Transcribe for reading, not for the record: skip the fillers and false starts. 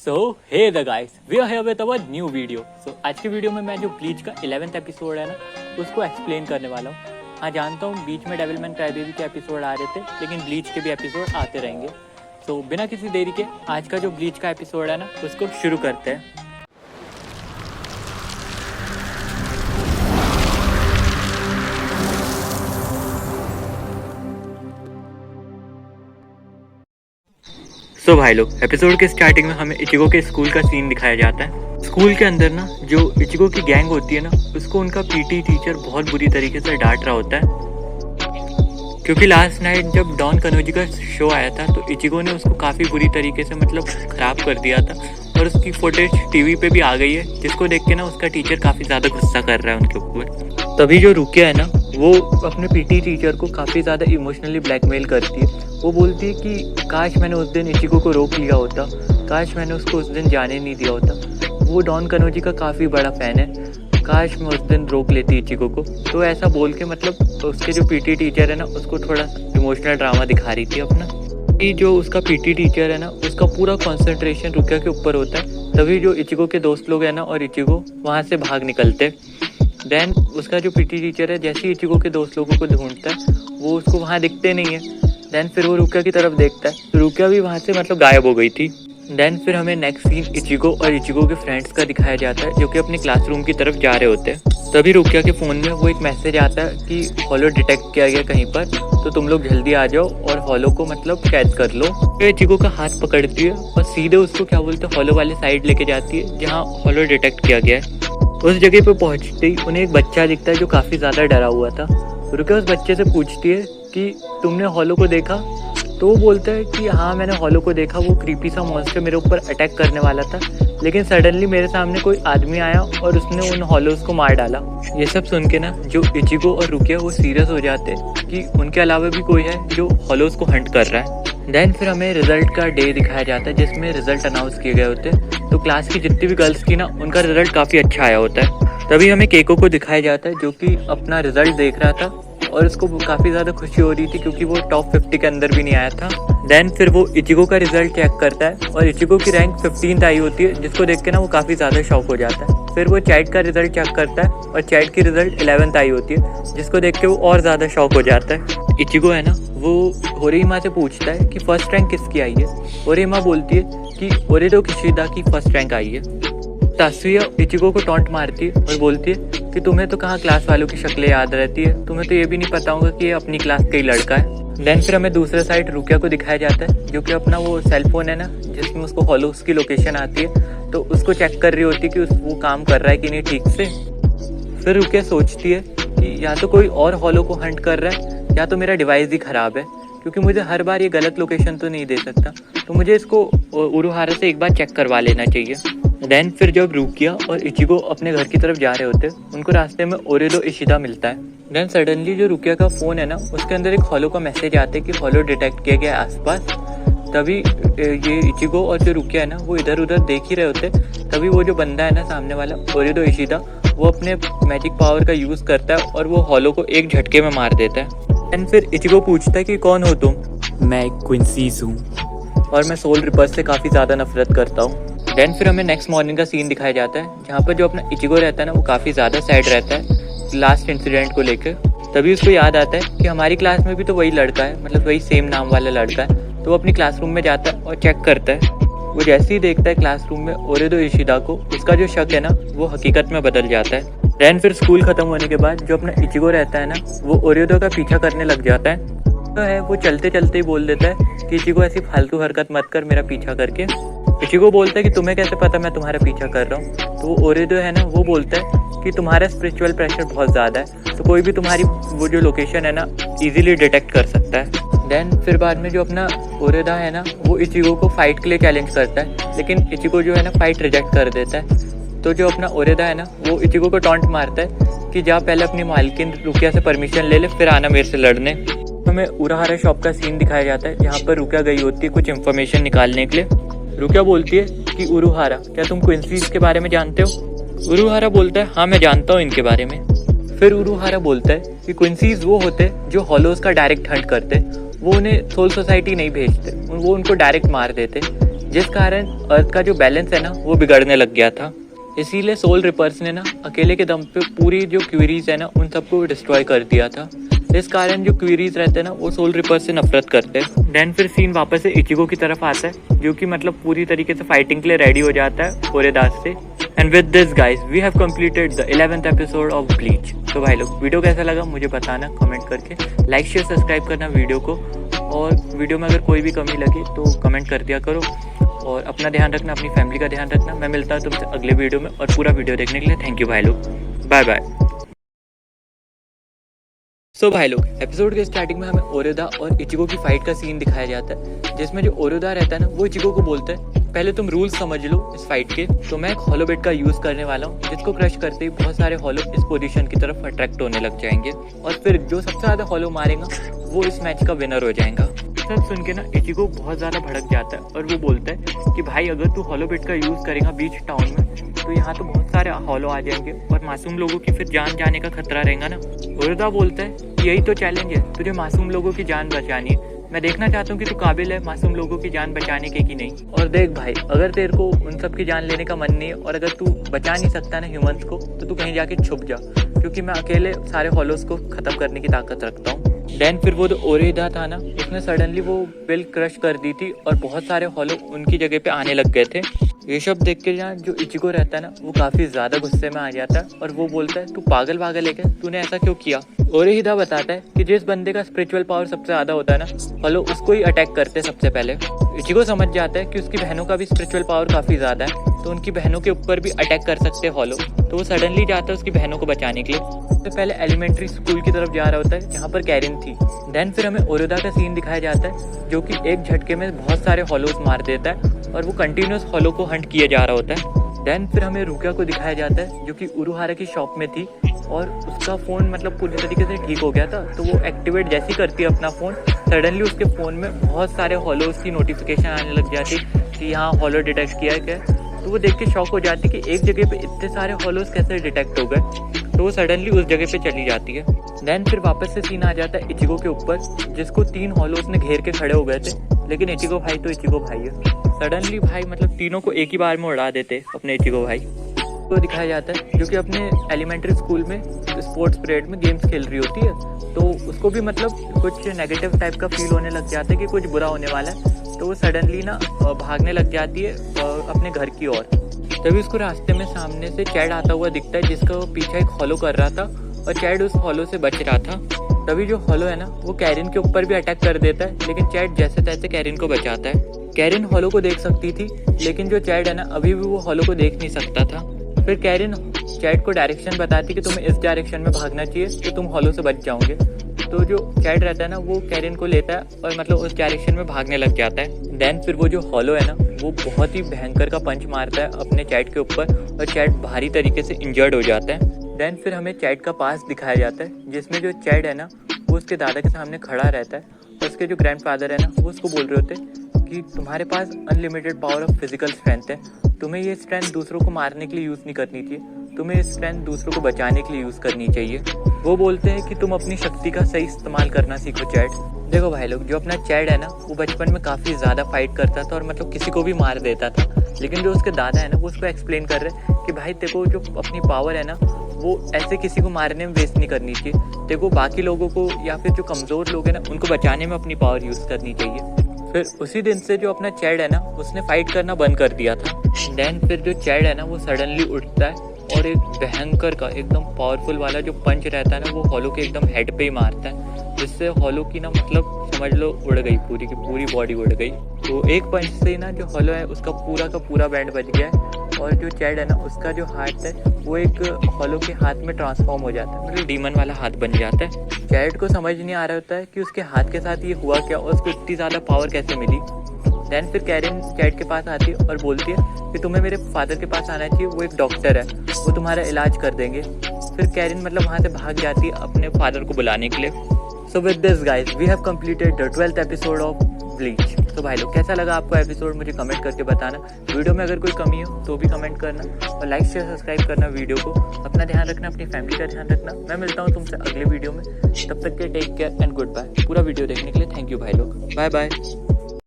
So hey the guys, we are here with our new video. So आज की video में मैं जो ब्लीच का 11th एपिसोड है ना, उसको एक्सप्लेन करने वाला हूँ। हाँ जानता हूँ बीच में डेविलमेंट क्राईबेबी के एपिसोड आ रहे थे, लेकिन ब्लीच के भी एपिसोड आते रहेंगे। सो बिना किसी देरी के आज का जो ब्लीच का एपिसोड है ना, उसको शुरू करते हैं। सो भाई लोग, एपिसोड के स्टार्टिंग में हमें इचिगो के स्कूल का सीन दिखाया जाता है। स्कूल के अंदर ना जो इचिगो की गैंग होती है ना, उसको उनका पीटी टीचर बहुत बुरी तरीके से डांट रहा होता है, क्योंकि लास्ट नाइट जब डॉन कनोजी का शो आया था तो इचिगो ने उसको काफ़ी बुरी तरीके से ख़राब कर दिया था और उसकी फुटेज टीवी पे भी आ गई है, जिसको देख के ना उसका टीचर काफ़ी ज़्यादा गुस्सा कर रहा है उनके ऊपर। तभी जो रुकिया है ना, वो अपने पीटी टीचर को काफ़ी ज़्यादा इमोशनली ब्लैकमेल करती है। वो बोलती है कि काश मैंने उस दिन इचिगो को रोक लिया होता, काश मैंने उसको उस दिन जाने नहीं दिया होता। वो डॉन कनोजी का काफ़ी बड़ा फ़ैन है, काश मैं उस दिन रोक लेती इचिगो को। तो ऐसा बोल के उसके जो पीटी टीचर है ना, उसको थोड़ा इमोशनल ड्रामा दिखा रही थी अपना, कि जो उसका पीटी टीचर है ना, उसका पूरा कंसंट्रेशन रुकिया के ऊपर होता है। तभी जो इचिगो के दोस्त लोग हैं ना और इचिगो वहाँ से भाग निकलते। देन उसका जो पीटी टीचर है जैसे ही इचिगो के दोस्त लोगों को ढूंढता है, वो उसको वहाँ दिखते नहीं है। देन फिर वो रुकिया की तरफ देखता है, तो रुकिया भी वहाँ से गायब हो गई थी। देन फिर हमें नेक्स्ट सीन इचिगो और इचिगो के फ्रेंड्स का दिखाया जाता है, जो कि अपने क्लासरूम की तरफ जा रहे होते हैं। तभी रुकिया के फ़ोन में वो एक मैसेज आता है कि हॉलो डिटेक्ट किया गया कहीं पर, तो तुम लोग जल्दी आ जाओ और हॉलो को कैद कर लो। तो इचिगो का हाथ पकड़ती है और सीधे उसको हॉलो वाले साइड लेके जाती है जहाँ हॉलो डिटेक्ट किया गया है। उस जगह पे पहुँचते ही उन्हें एक बच्चा दिखता है जो काफ़ी ज़्यादा डरा हुआ था। रुकिया उस बच्चे से पूछती है कि तुमने हॉलो को देखा? तो वो बोलता है कि हाँ मैंने हॉलो को देखा, वो क्रीपी सा मॉन्स्टर मेरे ऊपर अटैक करने वाला था, लेकिन सडनली मेरे सामने कोई आदमी आया और उसने उन हॉलोज को मार डाला। ये सब सुन के ना जो इचिगो और रुकिया वो सीरियस हो जाते हैं कि उनके अलावा भी कोई है जो हॉलोज को हंट कर रहा है। देन फिर हमें रिजल्ट का डे दिखाया जाता है, जिसमें रिजल्ट अनाउंस किए गए होते हैं। तो क्लास की जितनी भी गर्ल्स की ना, उनका रिजल्ट काफ़ी अच्छा आया होता है। तभी हमें केको को दिखाया जाता है, जो कि अपना रिजल्ट देख रहा था और उसको काफ़ी ज़्यादा खुशी हो रही थी, क्योंकि वो टॉप 50 के अंदर भी नहीं आया था। देन फिर वो इचिगो का रिजल्ट चेक करता है और इचिगो की रैंक 15th आई होती है, जिसको देख के ना वो काफ़ी ज़्यादा शॉक हो जाता है। फिर वो चैट का रिजल्ट चेक करता है और चैट की रिजल्ट 11th आई होती है, जिसको देख के वो और ज़्यादा शॉक हो जाता है। इचिगो है ना, वो होरीमा से पूछता है कि फर्स्ट रैंक किसकी आई है। होरीमा बोलती है कि ओरेडो किशिदा की फर्स्ट रैंक आई है। तासुया इचिगो को टॉन्ट मारती है और बोलती है कि तुम्हें तो कहाँ क्लास वालों की शक्लें याद रहती है, तुम्हें तो ये भी नहीं पता होगा कि ये अपनी क्लास का ही लड़का है। देन फिर हमें दूसरे साइड रुकिया को दिखाया जाता है, जो कि अपना वो सेल फोन है ना, जिसमें उसको हॉलोस की लोकेशन आती है, तो उसको चेक कर रही होती है कि वो काम कर रहा है कि नहीं ठीक से। फिर रुकिया सोचती है कि या तो कोई और हॉलो को हंट कर रहा है, या तो मेरा डिवाइस ही ख़राब है, क्योंकि मुझे हर बार ये गलत लोकेशन तो नहीं दे सकता, तो मुझे इसको उरुहारा से एक बार चेक करवा लेना चाहिए। देन फिर जब रुकिया और इचिगो अपने घर की तरफ जा रहे होते, उनको रास्ते में ओरेडो इशिदा मिलता है। देन सडनली जो रुकिया का फ़ोन है ना, उसके अंदर एक हॉलो का मैसेज आता है कि हॉलो डिटेक्ट किया गया आसपास। तभी ये इचिगो और जो रुकिया है ना, वो इधर उधर देख ही रहे होते। तभी वो जो बंदा है ना सामने वाला, ओरेडो इशिदा, वो अपने मैजिक पावर का यूज़ करता है और वो हॉलो को एक झटके में मार देता है। देन फिर इचिगो पूछता है कि कौन हो तुम? मैं क्विंसीस हूँ और मैं सोल रिपर से काफ़ी ज़्यादा नफरत करता हूँ। देन फिर हमें नेक्स्ट मॉर्निंग का सीन दिखाया जाता है, जहाँ पर जो अपना इचिगो रहता है ना, वो काफ़ी ज़्यादा सैड रहता है लास्ट इंसिडेंट को लेकर। तभी उसको याद आता है कि हमारी क्लास में भी तो वही लड़का है, वही सेम नाम वाला लड़का है। तो वो अपनी क्लासरूम में जाता है और चेक करता है। वो जैसे ही देखता है क्लासरूम में ओरेडो इशिदा को, उसका जो शक है ना, वो हकीकत में बदल जाता है। देन फिर स्कूल ख़त्म होने के बाद जो अपना इचिगो रहता है ना, वो ओरेडो का पीछा करने लग जाता है। तो है वो चलते चलते ही बोल देता है कि इचिगो ऐसी फालतू हरकत मत कर मेरा पीछा करके। इचिगो बोलता है कि तुम्हें कैसे पता मैं तुम्हारा पीछा कर रहा हूँ? तो वो ओरेडो है ना, वो बोलता है कि तुम्हारा स्पिरिचुअल प्रेशर बहुत ज़्यादा है, तो कोई भी तुम्हारी वो जो लोकेशन है ना, इजीली डिटेक्ट कर सकता है। देन फिर बाद में जो अपना ओरेडा है ना, वो इचिगो को फाइट के लिए चैलेंज करता है, लेकिन इचिगो जो है ना फाइट रिजेक्ट कर देता है। तो जो अपना ओरेडा है ना, वो इचिगो को टॉन्ट मारता है कि जा पहले अपनी मालकिन रुकिया से परमिशन ले ले, फिर आना मेरे से लड़ने। हमें उरुहारा शॉप का सीन दिखाया जाता है, जहाँ पर रुकिया गई होती है कुछ इन्फॉर्मेशन निकालने के लिए। रुकिया बोलती है कि उरुहारा, क्या तुम क्विंसीज के बारे में जानते हो? उरुहारा बोलता है हाँ मैं जानता हूँ इनके बारे में। फिर उरुहारा बोलता है कि क्विंसीज वो होते जो हॉलोज का डायरेक्ट हंट करते, वो उन्हें सोल सोसाइटी नहीं भेजते, वो उनको डायरेक्ट मार देते। जिस कारण अर्थ का जो बैलेंस है ना वो बिगड़ने लग गया था। इसीलिए सोल रिपर्स ने ना अकेले के दम पे पूरी जो क्वेरीज है ना उन सबको डिस्ट्रॉय कर दिया था। इस कारण जो क्वेरीज रहते हैं ना वो सोल रिपर्स से नफरत करते हैं। देन फिर सीन वापस से इचिगो की तरफ आता है, जो कि मतलब पूरी तरीके से फाइटिंग के लिए रेडी हो जाता है ओरेदास से। And with this guys we have completed the 11th episode of Bleach. तो भाई लोग वीडियो कैसा लगा मुझे बताना कमेंट करके, लाइक शेयर सब्सक्राइब करना वीडियो को, और वीडियो में अगर कोई भी कमी लगे तो कमेंट कर दिया करो। और अपना ध्यान रखना, अपनी फैमिली का ध्यान रखना। मैं मिलता हूँ तुमसे अगले वीडियो में, और पूरा वीडियो देखने के लिए थैंक यू भाई लोग। Bye bye. सो भाई लोग एपिसोड के स्टार्टिंग में हमें ओरेदा और इचिगो की फाइट का सीन दिखाया जाता है, जिसमें जो ओरेदा रहता है ना वो इचिगो को बोलता है पहले तुम रूल्स समझ लो इस फाइट के। तो मैं एक हॉलो बेड का यूज करने वाला हूँ, जिसको क्रश करते ही बहुत सारे हॉलो इस पोजीशन की तरफ अट्रैक्ट होने लग जाएंगे, और फिर जो सबसे ज्यादा हॉलो मारेगा वो इस मैच का विनर हो जाएगा। सब सुन के ना इचिगो बहुत ज्यादा भड़क जाता है और वो बोलता है कि भाई अगर तू हॉलो बेड का यूज करेगा बीच टाउन में तो यहाँ तो बहुत सारे हॉलो आ जाएंगे और मासूम लोगों की फिर जान जाने का खतरा रहेगा ना। ओरेदा बोलता है यही तो चैलेंज है, तुझे मासूम लोगों की जान बचानी है। मैं देखना चाहता हूँ कि तू काबिल है मासूम लोगों की जान बचाने के कि नहीं। और देख भाई अगर तेरे को उन सब की जान लेने का मन नहीं है और अगर तू बचा नहीं सकता ना ह्यूमंस को, तो तू कहीं जाके छुप जा, क्योंकि मैं अकेले सारे हॉलोस को खत्म करने की ताकत रखता हूँ। देन फिर वो जो ओरेदा था ना उसने सडनली वो बिल क्रश कर दी थी और बहुत सारे हॉलो उनकी जगह पे आने लग गए थे। ये सब देख के जहाँ जो इचिगो रहता है ना वो काफी ज्यादा गुस्से में आ जाता है और वो बोलता है तू पागल है क्या, तूने ऐसा क्यों किया। ओरेदा बताता है कि जिस बंदे का स्पिरिचुअल पावर सबसे ज्यादा होता है ना हॉलो उसको ही अटैक करते हैं सबसे पहले। इचिगो समझ जाता है कि उसकी बहनों का भी स्पिरिचुअल पावर काफी ज्यादा है, तो उनकी बहनों के ऊपर भी अटैक कर सकते हैं हॉलो। तो वो सडनली जाता है उसकी बहनों को बचाने के लिए। सबसे पहले एलिमेंट्री स्कूल की तरफ जा रहा होता है जहाँ पर कैरिन थी। देन फिर हमें ओरेदा का सीन दिखाया जाता है, जो कि एक झटके में बहुत सारे हॉलोस मार देता है और वो कंटिन्यूस हॉलो को हंट किया जा रहा होता है। देन फिर हमें रुकिया को दिखाया जाता है, जो कि उरुहारा की शॉप में थी और उसका फ़ोन मतलब पूरी तरीके से ठीक हो गया था। तो वो एक्टिवेट जैसी करती है अपना फ़ोन, सडनली उसके फ़ोन में बहुत सारे हॉलोस की नोटिफिकेशन आने लग जाती कि यहाँ हॉलो डिटेक्ट किया है क्या। तो वो देख के शॉक हो जाती कि एक जगह पे इतने सारे हॉलोस कैसे डिटेक्ट हो गए। तो वो सडनली उस जगह पे चली जाती है। देन फिर वापस से सीन आ जाता है इचिगो के ऊपर, जिसको 3 हॉलोस ने घेर के खड़े हो गए थे, लेकिन इचिगो भाई तो इचिगो भाई है। सडनली भाई मतलब तीनों को एक ही बार में उड़ा देते अपने इचिगो भाई को दिखाया जाता है, जो कि अपने एलिमेंट्री स्कूल में स्पोर्ट्स पीरियड में गेम्स खेल रही होती है। तो उसको भी मतलब कुछ नेगेटिव टाइप का फील होने लग जाता है कि कुछ बुरा होने वाला है। तो वो सडनली ना भागने लग जाती है अपने घर की ओर। तभी उसको रास्ते में सामने से चैड आता हुआ दिखता है, जिसका वो पीछे एक हॉलो कर रहा था और चैड उस हॉलो से बच रहा था। तभी जो हॉलो है ना वो कैरिन के ऊपर भी अटैक कर देता है, लेकिन चैड जैसे तैसे कैरिन को बचाता है। कैरिन हॉलो को देख सकती थी, लेकिन जो चैड है ना अभी भी वो हॉलो को देख नहीं सकता था। फिर कैरिन चैड को डायरेक्शन बताती कि तुम्हें इस डायरेक्शन में भागना चाहिए तो तुम हॉलो से बच जाओगे। तो जो चैड रहता है ना वो कैरिन को लेता है और मतलब उस डायरेक्शन में भागने लग जाता है। देन फिर वो जो हॉलो है ना वो बहुत ही भयंकर का पंच मारता है अपने चैड के ऊपर और चैड भारी तरीके से इंजर्ड हो जाता है। देन फिर हमें चैड का पास दिखाया जाता है, जिसमें जो चैड है ना वो उसके दादा के सामने खड़ा रहता है और उसके जो ग्रैंडफादर है ना वो उसको बोल रहे होते हैं कि तुम्हारे पास unlimited power of physical strength है, तुम्हें ये स्ट्रेंथ दूसरों को मारने के लिए यूज़ नहीं करनी चाहिए, तुम्हें ये स्ट्रेंथ दूसरों को बचाने के लिए यूज़ करनी चाहिए। वो बोलते हैं कि तुम अपनी शक्ति का सही इस्तेमाल करना सीखो चैड। देखो भाई लोग जो अपना चैड है ना वो बचपन में काफ़ी ज़्यादा फाइट करता था और मतलब किसी को भी मार देता था, लेकिन जो उसके दादा है ना वो उसको एक्सप्लेन कर रहे हैं कि भाई तेरे को जो अपनी पावर है ना वो ऐसे किसी को मारने में वेस्ट नहीं करनी चाहिए, तेरे को बाकी लोगों को या फिर जो कमज़ोर लोग हैं ना उनको बचाने में अपनी पावर यूज़ करनी चाहिए। फिर उसी दिन से जो अपना चैड है ना उसने फाइट करना बंद कर दिया था। देन फिर जो चैड है ना वो सडनली उठता है और एक भयंकर का एकदम पावरफुल वाला जो पंच रहता है ना वो हॉलो के एकदम हेड पे ही मारता है, जिससे हॉलो की ना मतलब समझ लो उड़ गई, पूरी की पूरी बॉडी उड़ गई। तो एक पंच से ना जो हॉलो है उसका पूरा का पूरा बैंड बच गया है और जो चैड है ना उसका जो हाथ है वो एक हॉलो के हाथ में ट्रांसफॉर्म हो जाता है, मतलब डीमन वाला हाथ बन जाता है। चैड को समझ नहीं आ रहा होता है कि उसके हाथ के साथ ये हुआ क्या और उसको इतनी ज़्यादा पावर कैसे मिली। देन फिर कैरिन चैड के पास आती है और बोलती है कि तुम्हें मेरे फादर के पास आना चाहिए, वो एक डॉक्टर है, वो तुम्हारा इलाज कर देंगे। फिर कैरिन मतलब वहाँ से भाग जाती है अपने फादर को बुलाने के लिए। So with this guys we have completed the 12th episode of Bleach. तो भाई लोग कैसा लगा आपको एपिसोड मुझे कमेंट करके बताना। वीडियो में अगर कोई कमी हो तो भी कमेंट करना और लाइक शेयर सब्सक्राइब करना वीडियो को। अपना ध्यान रखना, अपनी फैमिली का ध्यान रखना। मैं मिलता हूँ तुमसे अगले वीडियो में, तब तक के take care and goodbye. पूरा वीडियो देखने के लिए थैंक यू भाई लोग, बाय बाय।